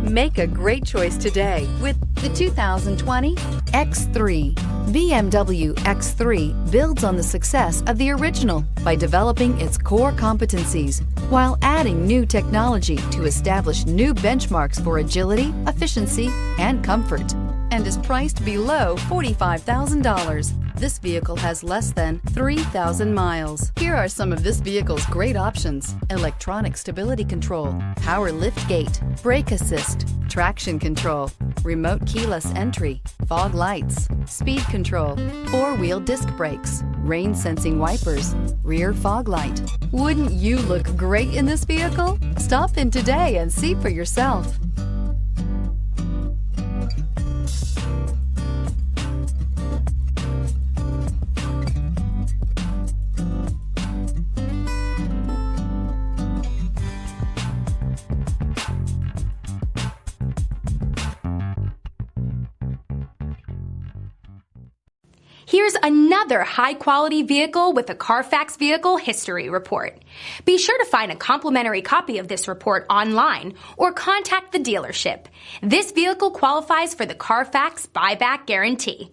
Make a great choice today with the 2020 X3. BMW X3 builds on the success of the original by developing its core competencies while adding new technology to establish new benchmarks for agility, efficiency, and comfort, and is priced below $45,000. This vehicle has less than 3,000 miles. Here are some of this vehicle's great options: electronic stability control, power liftgate, brake assist, traction control, remote keyless entry, fog lights, speed control, four-wheel disc brakes, rain sensing wipers, rear fog light. Wouldn't you look great in this vehicle? Stop in today and see for yourself. Here's another high-quality vehicle with a Carfax Vehicle History Report. Be sure to find a complimentary copy of this report online or contact the dealership. This vehicle qualifies for the Carfax Buyback Guarantee.